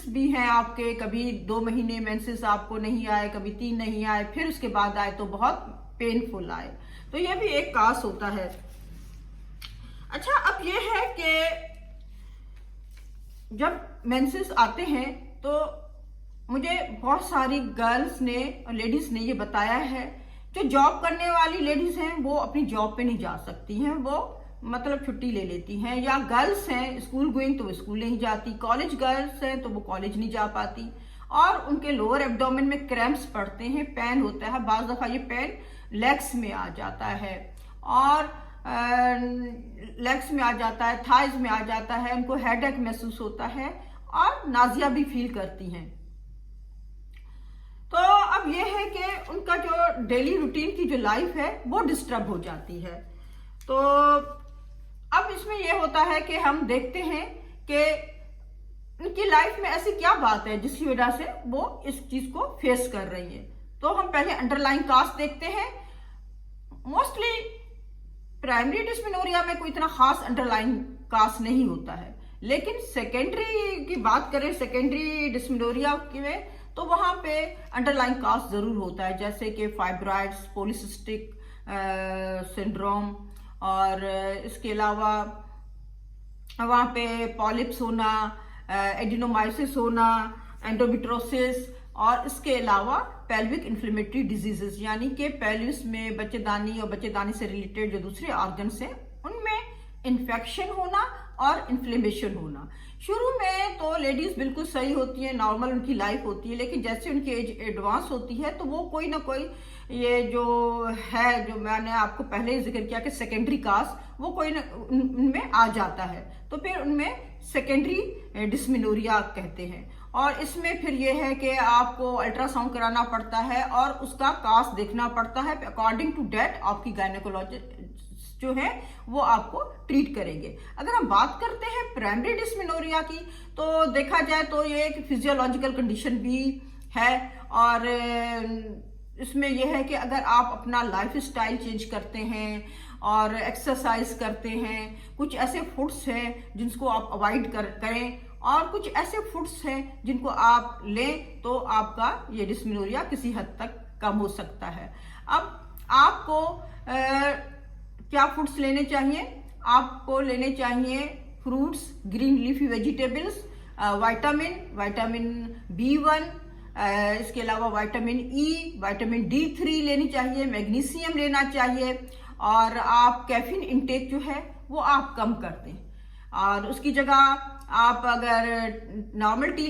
Menses भी हैं आपके, कभी 2 महीने मेंसेस आपको नहीं आए, कभी 3 नहीं आए, फिर उसके बाद आए तो बहुत पेनफुल आए, तो ये भी एक कास होता है। अच्छा, अब ये है कि जब मेंसेस आते हैं तो मुझे बहुत सारी गर्ल्स ने और लेडीज ने ये बताया है, जो जॉब करने वाली लेडीज हैं वो अपनी जॉब पे नहीं जा सकती हैं, वो मतलब छुट्टी ले लेती हैं, या गर्ल्स हैं स्कूल गोइंग तो वो स्कूल नहीं जाती, कॉलेज गर्ल्स हैं तो वो कॉलेज नहीं जा पाती, और उनके लोअर एब्डोमेन में क्रैम्प्स पड़ते हैं, पेन होता है, बाज दफा ये पेन लेग्स में आ जाता है, और लेग्स में आ जाता है, थाइज में आ जाता है, उनको हेडेक महसूस होता है और नाजिया भी फील करती हैं। तो अब ये है कि उनका जो डेली रूटीन की जो लाइफ है वो डिस्टर्ब हो जाती है। तो अब इसमें ये होता है कि हम देखते हैं कि उनकी लाइफ में ऐसी क्या बात है जिसकी वजह से वो इस चीज को फेस कर रही है। तो हम पहले अंडरलाइन काज देखते हैं। मोस्टली प्राइमरी डिस्मेनोरिया में कोई इतना खास अंडरलाइन काज नहीं होता है, लेकिन सेकेंडरी की बात करें, सेकेंडरी डिस्मेनोरिया में, तो वहां पे अंडरलाइन काज जरूर होता है, जैसे कि फाइब्राइड्स, पॉलीसिस्टिक सिंड्रोम, और इसके अलावा वहां पे पॉलिप्स होना, एडिनोमाइसिस होना, एंडोमेट्रियोसिस, और इसके अलावा पेल्विक इन्फ्लेमेटरी डिजीजेस, यानी कि पेल्विस में बच्चेदानी और बच्चेदानी से रिलेटेड जो दूसरे ऑर्गन्स हैं उनमें इन्फेक्शन होना और इन्फ्लेमेशन होना। शुरू में तो लेडीज बिल्कुल सही होती है, नॉर्मल उनकी लाइफ होती है, लेकिन जैसे उनकी एज एडवांस होती है तो वो कोई ना कोई ये जो है, जो मैंने आपको पहले ही जिक्र किया कि सेकेंडरी काज, वो कोई ना उनमें आ जाता है, तो फिर उनमें सेकेंडरी डिस्मेनोरिया कहते हैं। और इसमें फिर ये है कि आपको अल्ट्रासाउंड कराना पड़ता है और उसका काज देखना पड़ता है, अकॉर्डिंग टू डेट आपकी गायनेकोलॉजिस्ट जो है वो आपको ट्रीट करेंगे। अगर हम बात करते हैं प्राइमरी डिस्मेनोरिया की, तो देखा जाए तो ये एक फिजियोलॉजिकल कंडीशन भी है, और इसमें यह है कि अगर आप अपना लाइफ स्टाइल चेंज करते हैं और एक्सरसाइज करते हैं, कुछ ऐसे फूड्स हैं जिनको आप अवॉइड करें, और कुछ ऐसे फूड्स हैं जिनको आप लें, तो आपका ये डिस्मेनोरिया किसी हद तक कम हो सकता है। अब आपको क्या फूड्स लेने चाहिए? आपको लेने चाहिए fruits, green leafy vegetables, vitamin B1, इसके अलावा विटामिन E, विटामिन D3 लेनी चाहिए, मैग्नीशियम लेना चाहिए, और आप कैफीन इंटेक जो है वो आप कम कर दें, और उसकी जगह आप अगर नॉर्मल टी